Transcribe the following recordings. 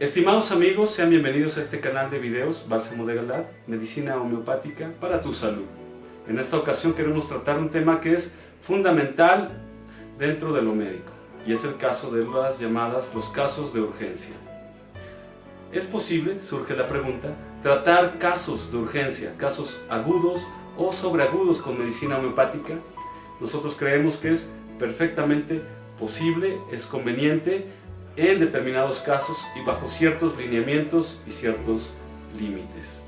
Estimados amigos, sean bienvenidos a este canal de videos Bálsamo de Galad, Medicina Homeopática para tu salud. En esta ocasión queremos tratar un tema que es fundamental dentro de lo médico, y es el caso de los casos de urgencia. ¿Es posible, surge la pregunta, tratar casos de urgencia, casos agudos o sobreagudos con medicina homeopática? Nosotros creemos que es perfectamente posible, es conveniente en determinados casos y bajo ciertos lineamientos y ciertos límites.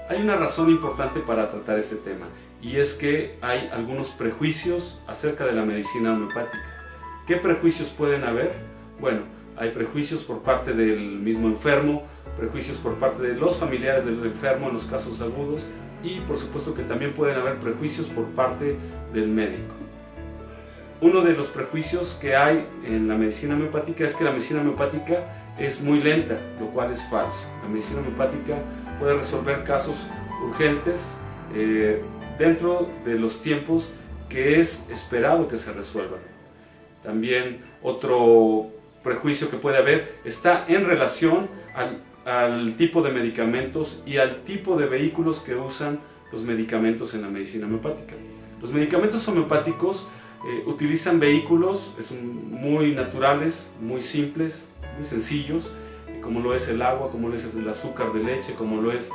Hay una razón importante para tratar este tema, y es que hay algunos prejuicios acerca de la medicina homeopática. ¿Qué prejuicios pueden haber? Bueno, hay prejuicios por parte del mismo enfermo, prejuicios por parte de los familiares del enfermo en los casos agudos, y por supuesto que también pueden haber prejuicios por parte del médico. Uno de los prejuicios que hay en la medicina homeopática es que la medicina homeopática es muy lenta, lo cual es falso. La medicina homeopática puede resolver casos urgentes dentro de los tiempos que es esperado que se resuelvan. También otro prejuicio que puede haber está en relación al tipo de medicamentos y al tipo de vehículos que usan los medicamentos en la medicina homeopática. Los medicamentos homeopáticos utilizan vehículos muy naturales, muy simples, muy sencillos, como lo es el agua, como lo es el azúcar de leche, como lo es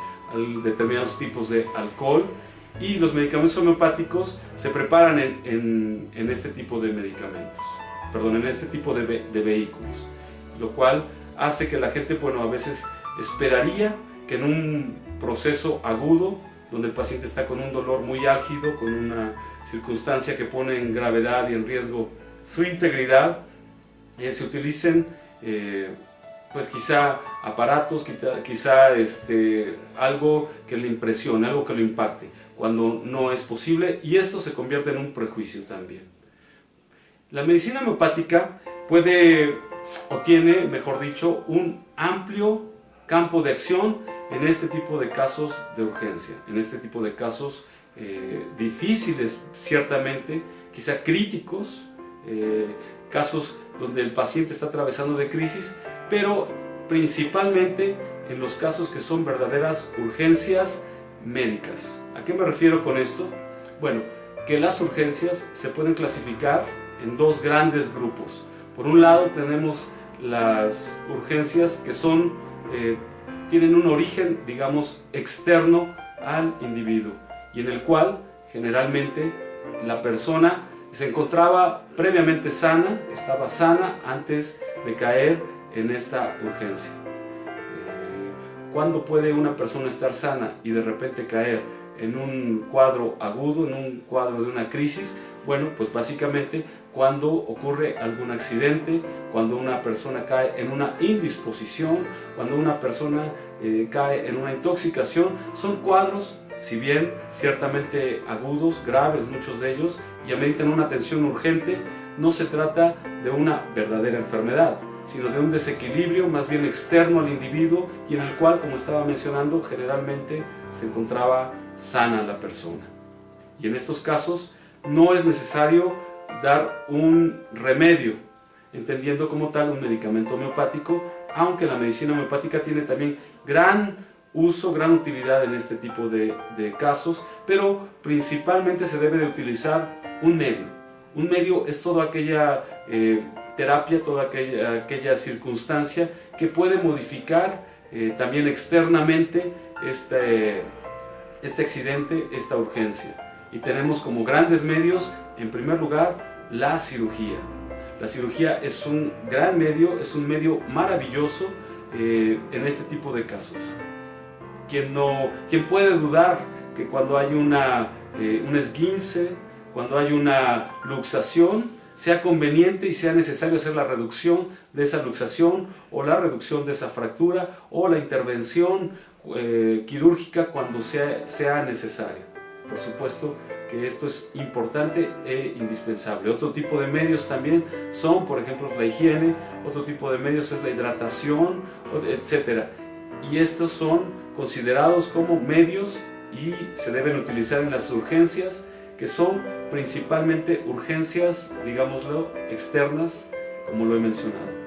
determinados tipos de alcohol, y los medicamentos homeopáticos se preparan en este tipo de medicamentos, en este tipo de vehículos, lo cual hace que la gente, a veces esperaría que en un proceso agudo, donde el paciente está con un dolor muy álgido, con una circunstancia que pone en gravedad y en riesgo su integridad, se utilicen quizá aparatos, quizá algo que le impresione, algo que lo impacte, cuando no es posible, y esto se convierte en un prejuicio también. La medicina homeopática tiene, mejor dicho, un amplio campo de acción en este tipo de casos de urgencia, en este tipo de casos difíciles, ciertamente, quizá críticos, casos donde el paciente está atravesando de crisis, pero principalmente en los casos que son verdaderas urgencias médicas. ¿A qué me refiero con esto? Bueno, que las urgencias se pueden clasificar en dos grandes grupos. Por un lado tenemos las urgencias que tienen un origen, digamos, externo al individuo, y en el cual generalmente la persona se encontraba previamente sana, estaba sana antes de caer en esta urgencia. ¿Cuándo puede una persona estar sana y de repente caer en un cuadro agudo, en un cuadro de una crisis? Bueno, pues básicamente cuando ocurre algún accidente, cuando una persona cae en una indisposición, cuando una persona cae en una intoxicación. Son cuadros, si bien ciertamente agudos, graves muchos de ellos, y ameritan una atención urgente. No se trata de una verdadera enfermedad, sino de un desequilibrio más bien externo al individuo, y en el cual, como estaba mencionando, generalmente se encontraba sana la persona. Y en estos casos no es necesario dar un remedio, entendiendo como tal un medicamento homeopático, aunque la medicina homeopática tiene también gran uso, gran utilidad en este tipo de casos, pero principalmente se debe de utilizar un medio. Un medio es toda aquella terapia, toda aquella circunstancia que puede modificar también externamente este accidente, esta urgencia. Y tenemos como grandes medios, en primer lugar, la cirugía. La cirugía es un gran medio, es un medio maravilloso en este tipo de casos. ¿Quién puede dudar que cuando hay un esguince, cuando hay una luxación, sea conveniente y sea necesario hacer la reducción de esa luxación, o la reducción de esa fractura, o la intervención quirúrgica cuando sea necesario? Por supuesto que esto es importante e indispensable. Otro tipo de medios también son, por ejemplo, la higiene, otro tipo de medios es la hidratación, etc. Y estos son considerados como medios y se deben utilizar en las urgencias, que son principalmente urgencias, digámoslo, externas, como lo he mencionado.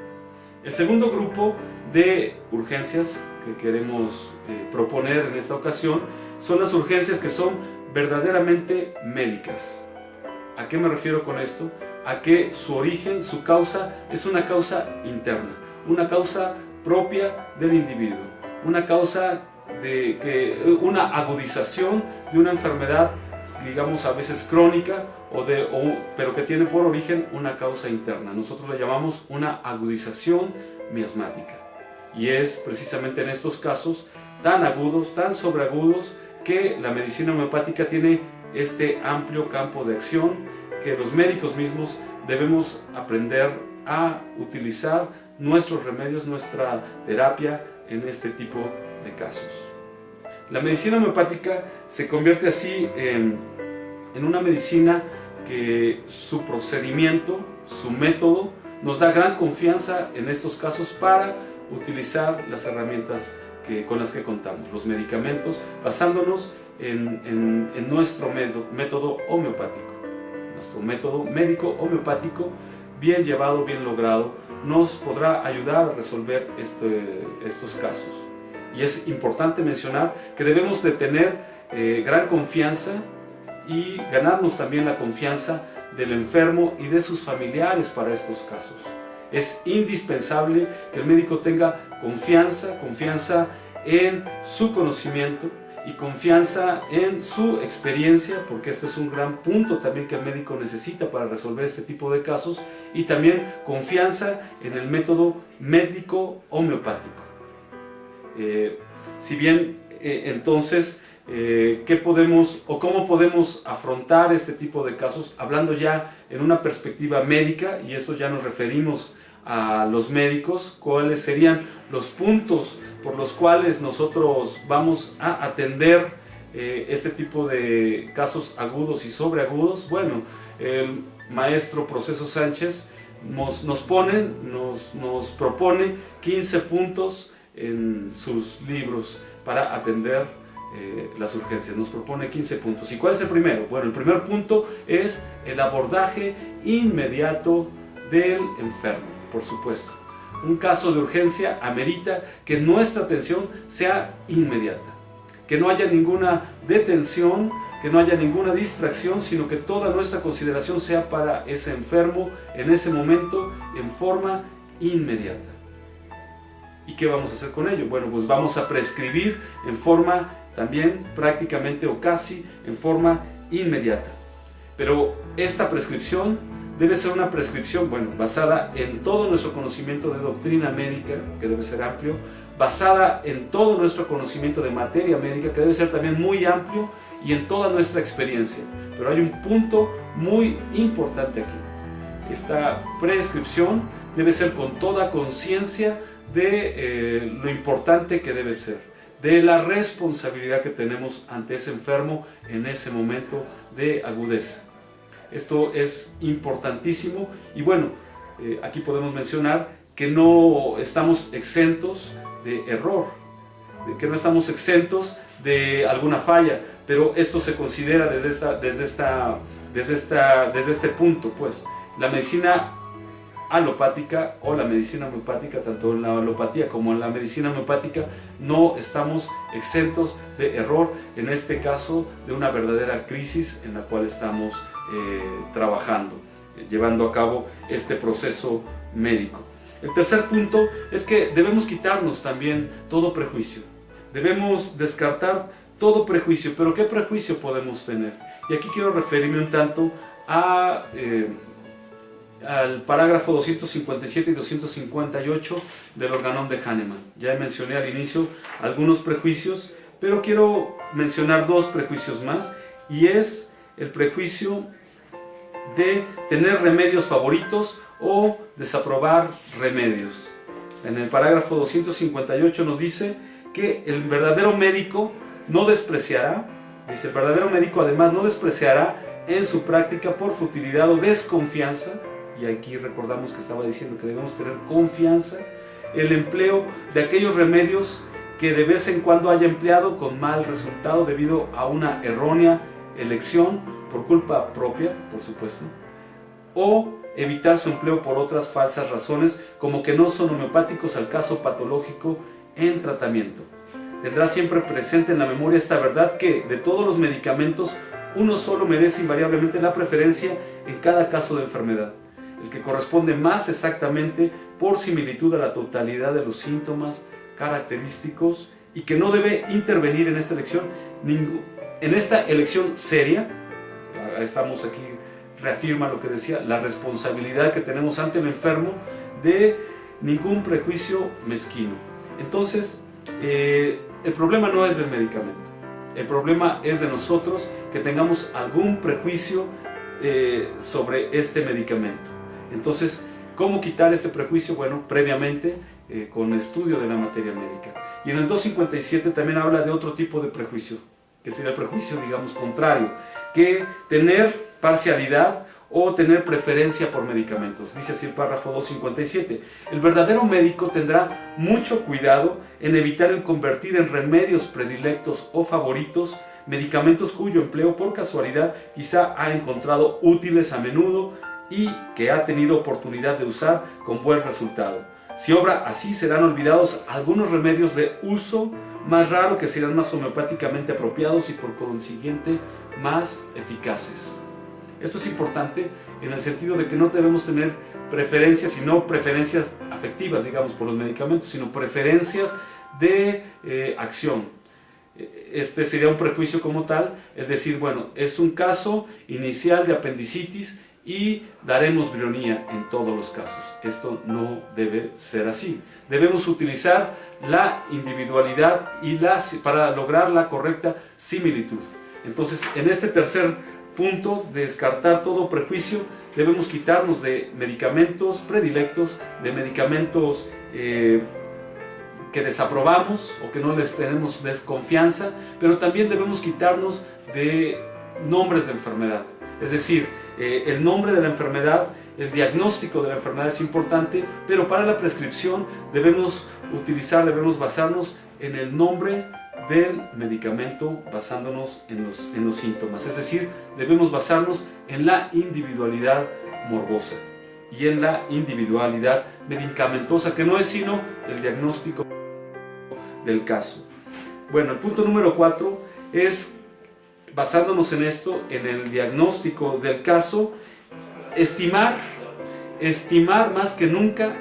El segundo grupo de urgencias que queremos proponer en esta ocasión son las urgencias que son verdaderamente médicas. ¿A qué me refiero con esto? A que su origen, su causa, es una causa interna, una causa propia del individuo, una causa una agudización de una enfermedad, digamos a veces crónica, pero que tiene por origen una causa interna. Nosotros la llamamos una agudización miasmática. Y es precisamente en estos casos tan agudos, tan sobreagudos, que la medicina homeopática tiene este amplio campo de acción que los médicos mismos debemos aprender a utilizar nuestros remedios, nuestra terapia en este tipo de casos. La medicina homeopática se convierte así en una medicina que su procedimiento, su método, nos da gran confianza en estos casos para utilizar las herramientas con las que contamos, los medicamentos, basándonos en nuestro método homeopático. Nuestro método médico homeopático, bien llevado, bien logrado, nos podrá ayudar a resolver estos casos. Y es importante mencionar que debemos de tener gran confianza y ganarnos también la confianza del enfermo y de sus familiares para estos casos. Es indispensable que el médico tenga confianza en su conocimiento y confianza en su experiencia, porque esto es un gran punto también que el médico necesita para resolver este tipo de casos, y también confianza en el método médico homeopático. Si bien entonces, ¿qué podemos o cómo podemos afrontar este tipo de casos? Hablando ya en una perspectiva médica, y esto ya nos referimos a los médicos, ¿cuáles serían los puntos por los cuales nosotros vamos a atender este tipo de casos agudos y sobreagudos? Bueno, el maestro Proceso Sánchez nos propone 15 puntos en sus libros para atender las urgencias. Nos propone 15 puntos. ¿Y cuál es el primero? Bueno, el primer punto es el abordaje inmediato del enfermo, por supuesto. Un caso de urgencia amerita que nuestra atención sea inmediata, que no haya ninguna detención, que no haya ninguna distracción, sino que toda nuestra consideración sea para ese enfermo en ese momento, en forma inmediata. ¿Y qué vamos a hacer con ello? Bueno, pues vamos a prescribir en forma también prácticamente o casi en forma inmediata. Pero esta prescripción debe ser una prescripción, basada en todo nuestro conocimiento de doctrina médica, que debe ser amplio, basada en todo nuestro conocimiento de materia médica, que debe ser también muy amplio, y en toda nuestra experiencia. Pero hay un punto muy importante aquí. Esta prescripción debe ser con toda conciencia de lo importante que debe ser, de la responsabilidad que tenemos ante ese enfermo en ese momento de agudeza. Esto es importantísimo y aquí podemos mencionar que no estamos exentos de error, que no estamos exentos de alguna falla, pero esto se considera desde este punto, pues. La medicina alopática o la medicina homeopática, tanto en la alopatía como en la medicina homeopática, no estamos exentos de error, en este caso de una verdadera crisis en la cual estamos trabajando, llevando a cabo este proceso médico. El tercer punto es que debemos quitarnos también todo prejuicio, debemos descartar todo prejuicio. ¿Pero qué prejuicio podemos tener? Y aquí quiero referirme un tanto al parágrafo 257 y 258 del Organón de Hahnemann. Ya mencioné al inicio algunos prejuicios, pero quiero mencionar dos prejuicios más, y es el prejuicio de tener remedios favoritos o desaprobar remedios. En el parágrafo 258 nos dice que el verdadero médico no despreciará, dice, el verdadero médico además no despreciará en su práctica por futilidad o desconfianza, y aquí recordamos que estaba diciendo que debemos tener confianza, el empleo de aquellos remedios que de vez en cuando haya empleado con mal resultado debido a una errónea elección por culpa propia, por supuesto, o evitar su empleo por otras falsas razones, como que no son homeopáticos al caso patológico en tratamiento. Tendrá siempre presente en la memoria esta verdad que de todos los medicamentos, uno solo merece invariablemente la preferencia en cada caso de enfermedad, el que corresponde más exactamente por similitud a la totalidad de los síntomas característicos y que no debe intervenir en esta elección seria. Estamos aquí, reafirma lo que decía, la responsabilidad que tenemos ante el enfermo de ningún prejuicio mezquino. Entonces, el problema no es del medicamento, el problema es de nosotros que tengamos algún prejuicio sobre este medicamento. Entonces, ¿cómo quitar este prejuicio? Bueno, previamente con estudio de la materia médica. Y en el 257 también habla de otro tipo de prejuicio, que sería el prejuicio, digamos, contrario, que tener parcialidad o tener preferencia por medicamentos. Dice así el párrafo 257. El verdadero médico tendrá mucho cuidado en evitar el convertir en remedios predilectos o favoritos medicamentos cuyo empleo por casualidad quizá ha encontrado útiles a menudo y que ha tenido oportunidad de usar con buen resultado. Si obra así, serán olvidados algunos remedios de uso más raro que serán más homeopáticamente apropiados y por consiguiente más eficaces. Esto es importante en el sentido de que no debemos tener preferencias, y no preferencias afectivas, digamos, por los medicamentos, sino preferencias de acción. Este sería un prejuicio como tal, es decir, bueno, es un caso inicial de apendicitis y daremos brionía en todos los casos. Esto no debe ser así. Debemos utilizar la individualidad para lograr la correcta similitud. Entonces, en este tercer punto, descartar todo prejuicio, debemos quitarnos de medicamentos predilectos, de medicamentos que desaprobamos o que no les tenemos desconfianza, pero también debemos quitarnos de nombres de enfermedad. Es decir, el nombre de la enfermedad, el diagnóstico de la enfermedad es importante, pero para la prescripción debemos basarnos en el nombre del medicamento, basándonos en los síntomas. Es decir, debemos basarnos en la individualidad morbosa y en la individualidad medicamentosa, que no es sino el diagnóstico del caso. Bueno, el punto número 4 es, basándonos en esto, en el diagnóstico del caso, estimar más que nunca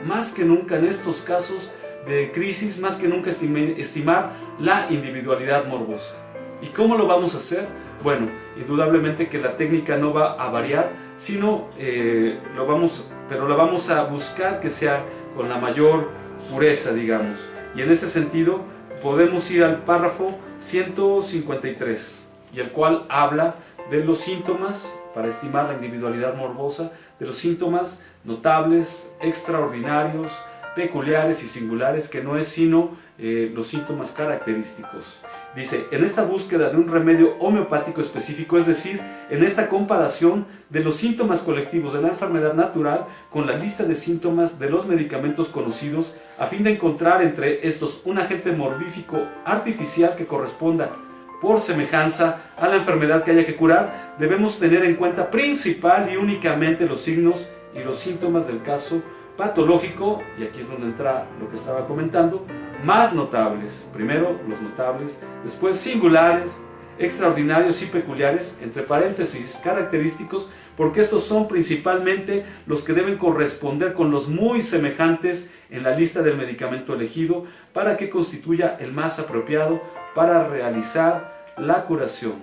en estos casos de crisis, más que nunca estimar la individualidad morbosa. ¿Y cómo lo vamos a hacer? Bueno, indudablemente que la técnica no va a variar, sino la vamos a buscar que sea con la mayor pureza, digamos. Y en ese sentido podemos ir al párrafo 153, y el cual habla de los síntomas, para estimar la individualidad morbosa, de los síntomas notables, extraordinarios, peculiares y singulares, que no es sino los síntomas característicos. Dice, en esta búsqueda de un remedio homeopático específico, es decir, en esta comparación de los síntomas colectivos de la enfermedad natural con la lista de síntomas de los medicamentos conocidos, a fin de encontrar entre estos un agente morbífico artificial que corresponda por semejanza a la enfermedad que haya que curar, debemos tener en cuenta principal y únicamente los signos y los síntomas del caso patológico, y aquí es donde entra lo que estaba comentando, más notables. Primero los notables, después singulares, extraordinarios y peculiares, entre paréntesis, característicos, porque estos son principalmente los que deben corresponder con los muy semejantes en la lista del medicamento elegido para que constituya el más apropiado para realizar la curación.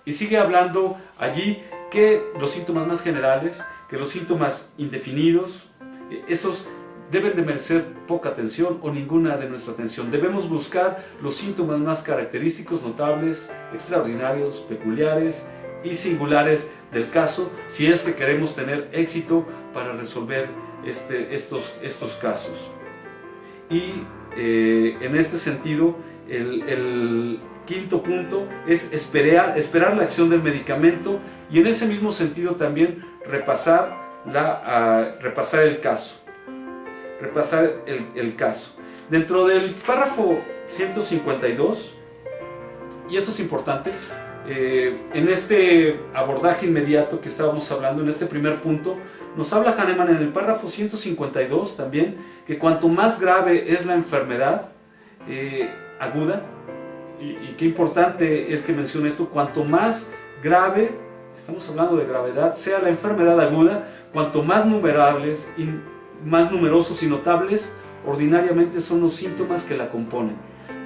Y sigue hablando allí que los síntomas más generales, que los síntomas indefinidos, esos deben de merecer poca atención o ninguna de nuestra atención. Debemos buscar los síntomas más característicos, notables, extraordinarios, peculiares y singulares del caso, si es que queremos tener éxito para resolver estos casos. Y en este sentido, el quinto punto es esperar la acción del medicamento, y en ese mismo sentido también repasar el caso. Dentro del párrafo 152, y esto es importante, En este abordaje inmediato que estábamos hablando, en este primer punto, nos habla Hahnemann en el párrafo 152 también, que cuanto más grave es la enfermedad aguda, y qué importante es que mencione esto, cuanto más grave, estamos hablando de gravedad, sea la enfermedad aguda, cuanto más más numerosos y notables ordinariamente son los síntomas que la componen.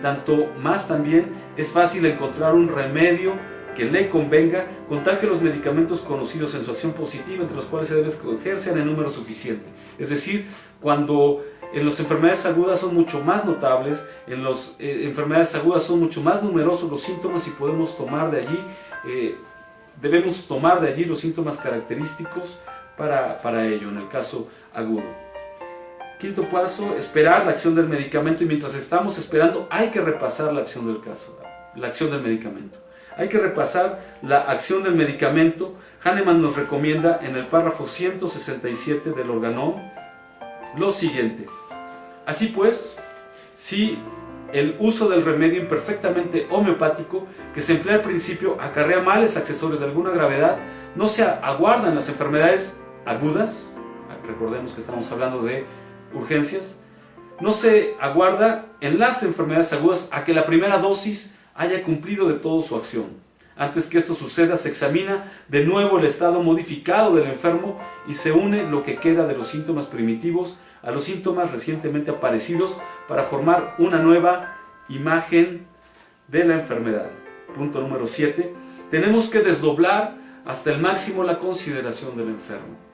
Tanto más también es fácil encontrar un remedio que le convenga, con tal que los medicamentos conocidos en su acción positiva, entre los cuales se debe escoger, sean en número suficiente. Es decir, cuando en las enfermedades agudas son mucho más notables, en las enfermedades agudas son mucho más numerosos los síntomas y podemos tomar de allí, debemos tomar de allí los síntomas característicos para ello, en el caso agudo. Quinto paso, esperar la acción del medicamento, y mientras estamos esperando hay que repasar la acción del medicamento. Hay que repasar la acción del medicamento. Hahnemann nos recomienda en el párrafo 167 del Organon lo siguiente: así pues, si el uso del remedio imperfectamente homeopático que se emplea al principio acarrea males accesorios de alguna gravedad, no se aguardan las enfermedades agudas, recordemos que estamos hablando de urgencias, no se aguarda en las enfermedades agudas a que la primera dosis haya cumplido de todo su acción. Antes que esto suceda, se examina de nuevo el estado modificado del enfermo y se une lo que queda de los síntomas primitivos a los síntomas recientemente aparecidos para formar una nueva imagen de la enfermedad. Punto número 7. Tenemos que desdoblar hasta el máximo la consideración del enfermo.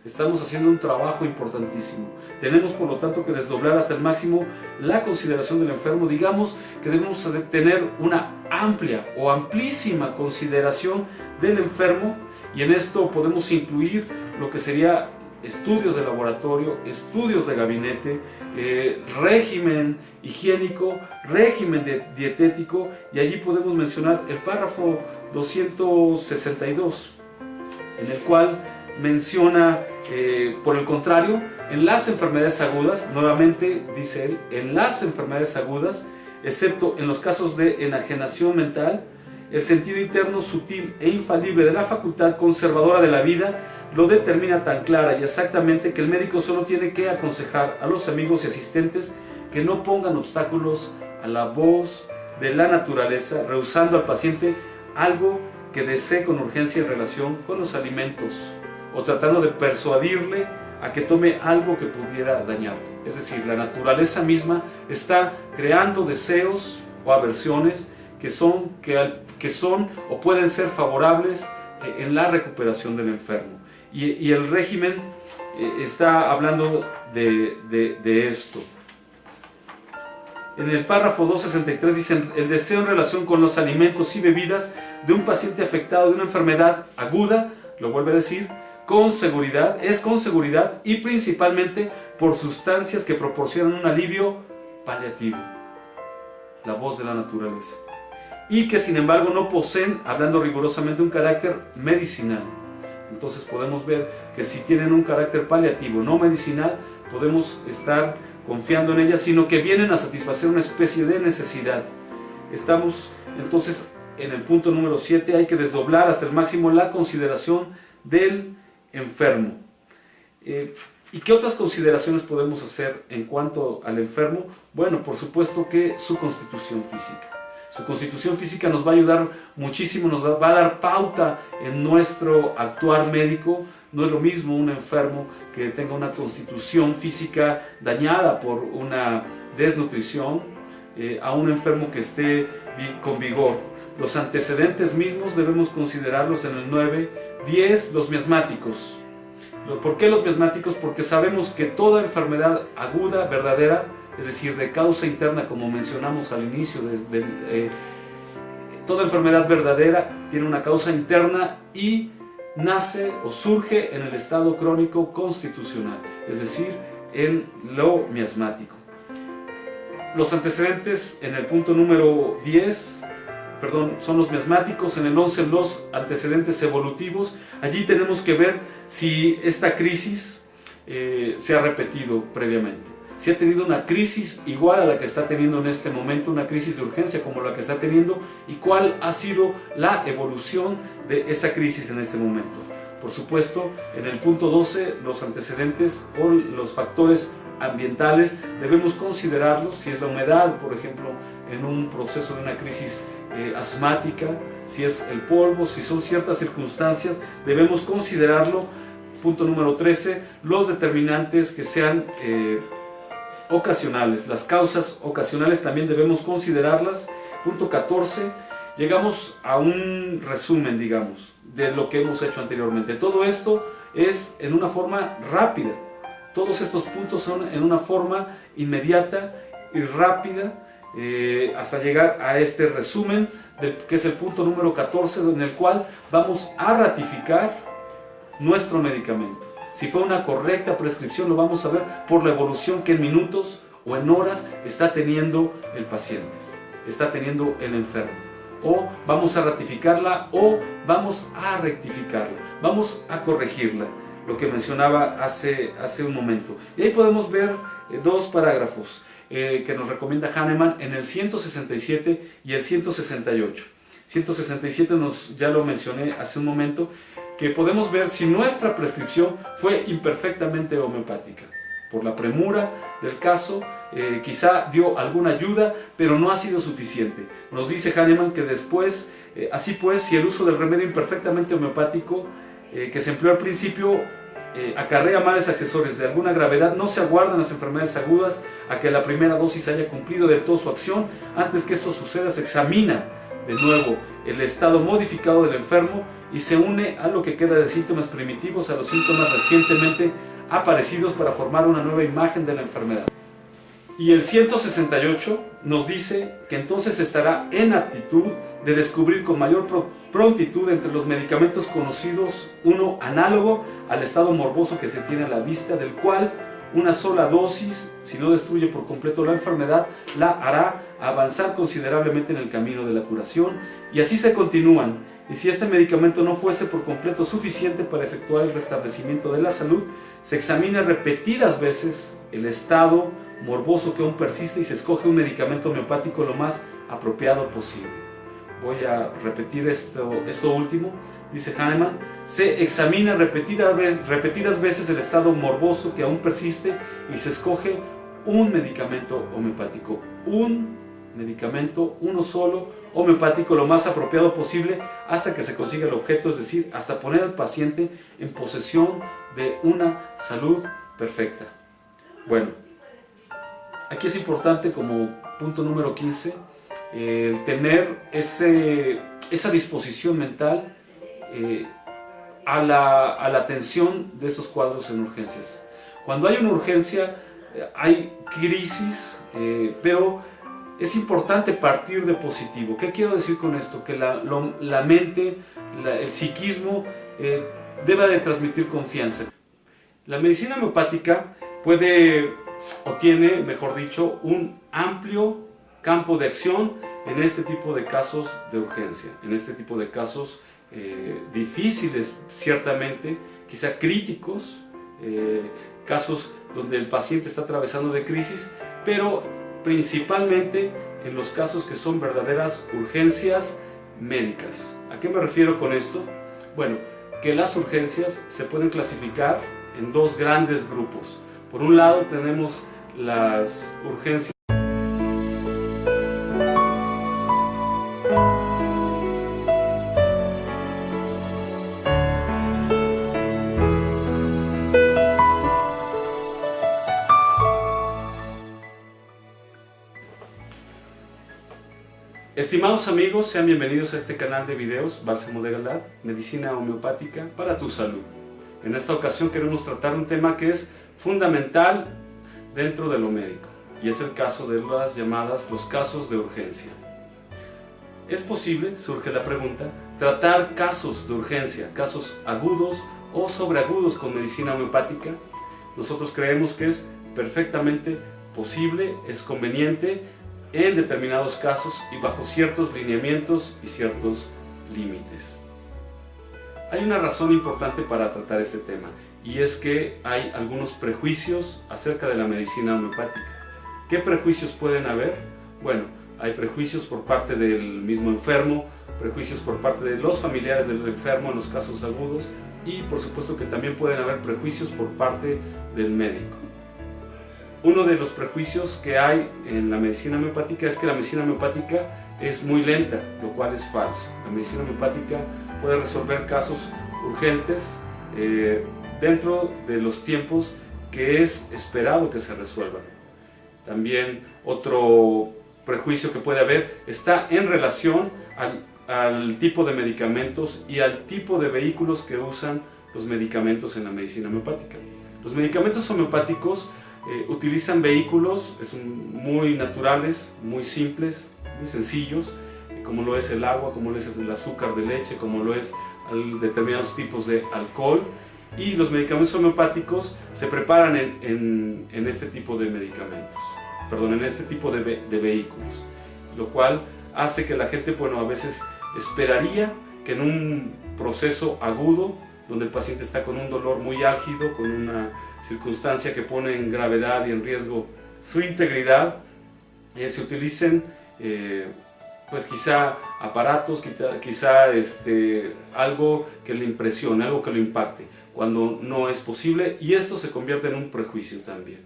Estamos haciendo un trabajo importantísimo. Tenemos, por lo tanto, que desdoblar hasta el máximo la consideración del enfermo. Digamos que debemos tener una amplia o amplísima consideración del enfermo, y en esto podemos incluir lo que sería estudios de laboratorio, estudios de gabinete, régimen higiénico, régimen dietético, y allí podemos mencionar el párrafo 262, en el cual menciona, por el contrario, en las enfermedades agudas, nuevamente dice él, en las enfermedades agudas, excepto en los casos de enajenación mental, el sentido interno sutil e infalible de la facultad conservadora de la vida lo determina tan clara y exactamente que el médico solo tiene que aconsejar a los amigos y asistentes que no pongan obstáculos a la voz de la naturaleza, rehusando al paciente algo que desee con urgencia en relación con los alimentos, o tratando de persuadirle a que tome algo que pudiera dañarle. Es decir, la naturaleza misma está creando deseos o aversiones que son o pueden ser favorables en la recuperación del enfermo. Y el régimen está hablando de esto. En el párrafo 263 dicen: el deseo en relación con los alimentos y bebidas de un paciente afectado de una enfermedad aguda, lo vuelve a decir, es con seguridad y principalmente por sustancias que proporcionan un alivio paliativo, la voz de la naturaleza, y que sin embargo no poseen, hablando rigurosamente, un carácter medicinal. Entonces podemos ver que si tienen un carácter paliativo, no medicinal, podemos estar confiando en ellas, sino que vienen a satisfacer una especie de necesidad. Estamos entonces en el punto número 7, hay que desdoblar hasta el máximo la consideración del enfermo. ¿Y qué otras consideraciones podemos hacer en cuanto al enfermo? Bueno, por supuesto que su constitución física. Su constitución física nos va a ayudar muchísimo, nos va a dar pauta en nuestro actuar médico. No es lo mismo un enfermo que tenga una constitución física dañada por una desnutrición a un enfermo que esté con vigor. Los antecedentes mismos debemos considerarlos en el 9. 10. Los miasmáticos. ¿Por qué los miasmáticos? Porque sabemos que toda enfermedad aguda, verdadera, es decir, de causa interna, como mencionamos al inicio, toda enfermedad verdadera tiene una causa interna y nace o surge en el estado crónico constitucional, es decir, en lo miasmático. Los antecedentes en el punto número 10, son los miasmáticos. En el 11, los antecedentes evolutivos. Allí tenemos que ver si esta crisis se ha repetido previamente. si ha tenido una crisis igual a la que está teniendo en este momento, una crisis de urgencia como la que está teniendo, y cuál ha sido la evolución de esa crisis en este momento. Por supuesto, en el punto 12, los antecedentes o los factores ambientales debemos considerarlos, si es la humedad, por ejemplo, en un proceso de una crisis asmática, si es el polvo, si son ciertas circunstancias, debemos considerarlo. Punto número 13, los determinantes que sean ocasionales, las causas ocasionales también debemos considerarlas. Punto 14, llegamos a un resumen, digamos, de lo que hemos hecho anteriormente. Todo esto es en una forma rápida. Todos estos puntos son en una forma inmediata y rápida hasta llegar a este resumen, que es el punto número 14, en el cual vamos a ratificar nuestro medicamento. Si fue una correcta prescripción, lo vamos a ver por la evolución que en minutos o en horas está teniendo el paciente, está teniendo el enfermo. O vamos a ratificarla o vamos a rectificarla, vamos a corregirla, lo que mencionaba hace un momento. Y ahí podemos ver dos parágrafos que nos recomienda Hahnemann en el 167 y el 168. 167 ya lo mencioné hace un momento, que podemos ver si nuestra prescripción fue imperfectamente homeopática. Por la premura del caso, quizá dio alguna ayuda, pero no ha sido suficiente. Nos dice Hahnemann que después, así pues, si el uso del remedio imperfectamente homeopático que se empleó al principio acarrea males accesorios de alguna gravedad, no se aguardan las enfermedades agudas a que la primera dosis haya cumplido del todo su acción. Antes que esto suceda, se examina de nuevo el estado modificado del enfermo y se une a lo que queda de síntomas primitivos a los síntomas recientemente aparecidos para formar una nueva imagen de la enfermedad. Y el 168 nos dice que entonces estará en aptitud de descubrir con mayor prontitud entre los medicamentos conocidos uno análogo al estado morboso que se tiene a la vista, del cual una sola dosis, si no destruye por completo la enfermedad, la hará avanzar considerablemente en el camino de la curación, y así se continúan. Y si este medicamento no fuese por completo suficiente para efectuar el restablecimiento de la salud, se examina repetidas veces el estado morboso que aún persiste y se escoge un medicamento homeopático lo más apropiado posible. Voy a repetir esto último. Dice Hahnemann, se examina repetidas veces el estado morboso que aún persiste y se escoge un medicamento homeopático. Un medicamento, uno solo, homeopático, lo más apropiado posible hasta que se consiga el objeto, es decir, hasta poner al paciente en posesión de una salud perfecta. Bueno, aquí es importante, como punto número 15, el tener esa disposición mental a la atención de estos cuadros en urgencias. Cuando hay una urgencia, hay crisis, pero es importante partir de positivo. ¿Qué quiero decir con esto? Que la mente, el psiquismo debe de transmitir confianza. La medicina homeopática puede, o tiene, mejor dicho, un amplio campo de acción en este tipo de casos de urgencia, en este tipo de casos difíciles, ciertamente, quizá críticos, casos donde el paciente está atravesando de crisis, pero principalmente en los casos que son verdaderas urgencias médicas. ¿A qué me refiero con esto? Bueno, que las urgencias se pueden clasificar en dos grandes grupos. Por un lado tenemos las urgencias Estimados amigos, sean bienvenidos a este canal de videos Bálsamo de Galad, medicina homeopática para tu salud. En esta ocasión queremos tratar un tema que es fundamental dentro de lo médico, y es el caso de los casos de urgencia. ¿Es posible, surge la pregunta, tratar casos de urgencia, casos agudos o sobreagudos con medicina homeopática? Nosotros creemos que es perfectamente posible, es conveniente en determinados casos y bajo ciertos lineamientos y ciertos límites. Hay una razón importante para tratar este tema, y es que hay algunos prejuicios acerca de la medicina homeopática. ¿Qué prejuicios pueden haber? Bueno, hay prejuicios por parte del mismo enfermo, prejuicios por parte de los familiares del enfermo en los casos agudos, y por supuesto que también pueden haber prejuicios por parte del médico. Uno de los prejuicios que hay en la medicina homeopática es que la medicina homeopática es muy lenta, lo cual es falso. La medicina homeopática puede resolver casos urgentes dentro de los tiempos que es esperado que se resuelvan. También otro prejuicio que puede haber está en relación al tipo de medicamentos y al tipo de vehículos que usan los medicamentos en la medicina homeopática. Los medicamentos homeopáticos utilizan vehículos muy naturales, muy simples, muy sencillos, como lo es el agua, como lo es el azúcar de leche, como lo es determinados tipos de alcohol, y los medicamentos homeopáticos se preparan en este tipo de medicamentos, en este tipo de vehículos, lo cual hace que la gente, bueno, a veces esperaría que en un proceso agudo, donde el paciente está con un dolor muy álgido, con una circunstancia que pone en gravedad y en riesgo su integridad, se utilicen pues quizá aparatos, quizá algo que le impresione, algo que lo impacte, cuando no es posible, y esto se convierte en un prejuicio también.